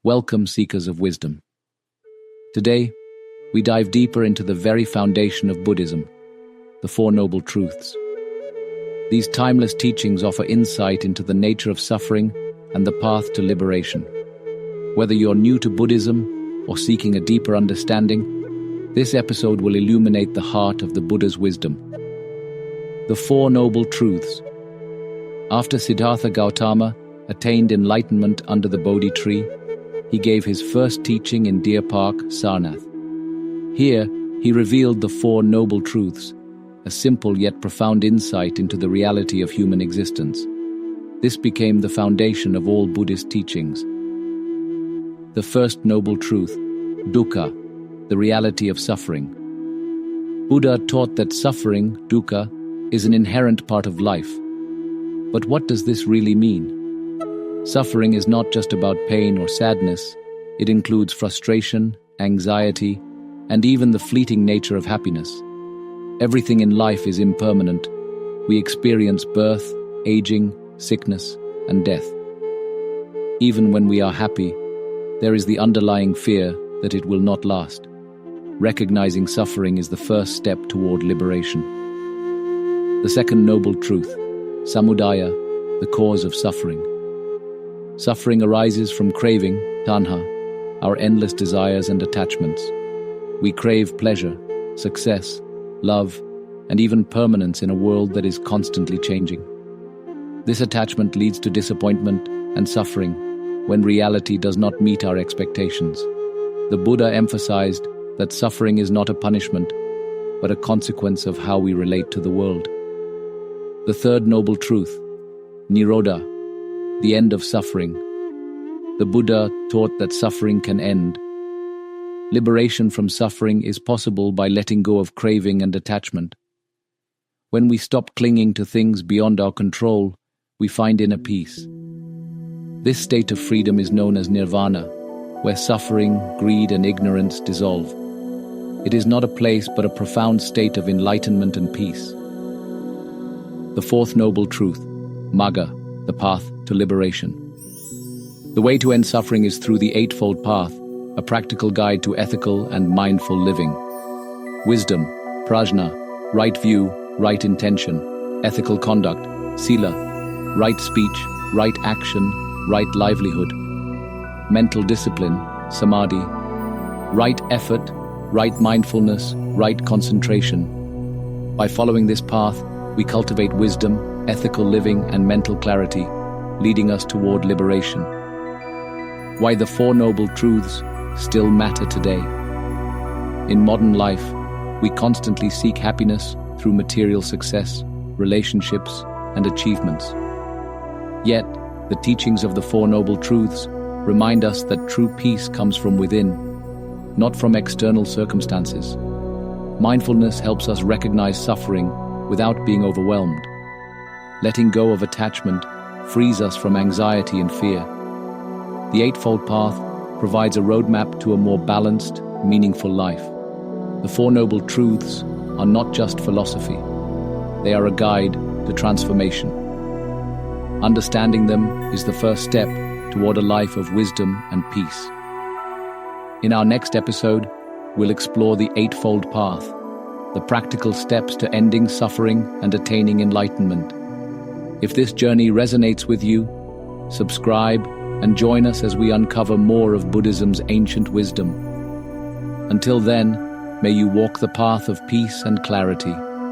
Welcome, seekers of wisdom. Today, we dive deeper into the very foundation of Buddhism, the Four Noble Truths. These timeless teachings offer insight into the nature of suffering and the path to liberation. Whether you're new to Buddhism or seeking a deeper understanding, this episode will illuminate the heart of the Buddha's wisdom. The Four Noble Truths. After Siddhartha Gautama attained enlightenment under the Bodhi tree, he gave his first teaching in Deer Park, Sarnath. Here, he revealed the Four Noble Truths, a simple yet profound insight into the reality of human existence. This became the foundation of all Buddhist teachings. The first noble truth, Dukkha, the reality of suffering. Buddha taught that suffering, Dukkha, is an inherent part of life. But what does this really mean? Suffering is not just about pain or sadness. It includes frustration, anxiety, and even the fleeting nature of happiness. Everything in life is impermanent. We experience birth, aging, sickness, and death. Even when we are happy, there is the underlying fear that it will not last. Recognizing suffering is the first step toward liberation. The second noble truth, Samudaya, the cause of suffering. Suffering arises from craving, tanha, our endless desires and attachments. We crave pleasure, success, love, and even permanence in a world that is constantly changing. This attachment leads to disappointment and suffering when reality does not meet our expectations. The Buddha emphasized that suffering is not a punishment, but a consequence of how we relate to the world. The third noble truth, Nirodha, the end of suffering. The Buddha taught that suffering can end. Liberation from suffering is possible by letting go of craving and attachment. When we stop clinging to things beyond our control, we find inner peace. This state of freedom is known as nirvana, where suffering, greed, and ignorance dissolve. It is not a place but a profound state of enlightenment and peace. The fourth noble truth, Magga, the path to liberation. The way to end suffering is through the Eightfold Path, a practical guide to ethical and mindful living. Wisdom, prajna, right view, right intention, ethical conduct, sila, right speech, right action, right livelihood. Mental discipline, samadhi, right effort, right mindfulness, right concentration. By following this path, we cultivate wisdom, ethical living, and mental clarity, leading us toward liberation. Why the Four Noble Truths still matter today. In modern life, we constantly seek happiness through material success, relationships, and achievements. Yet, the teachings of the Four Noble Truths remind us that true peace comes from within, not from external circumstances. Mindfulness helps us recognize suffering without being overwhelmed. Letting go of attachment frees us from anxiety and fear. The Eightfold Path provides a roadmap to a more balanced, meaningful life. The Four Noble Truths are not just philosophy. They are a guide to transformation. Understanding them is the first step toward a life of wisdom and peace. In our next episode, we'll explore the Eightfold Path, the practical steps to ending suffering and attaining enlightenment. If this journey resonates with you, subscribe and join us as we uncover more of Buddhism's ancient wisdom. Until then, may you walk the path of peace and clarity.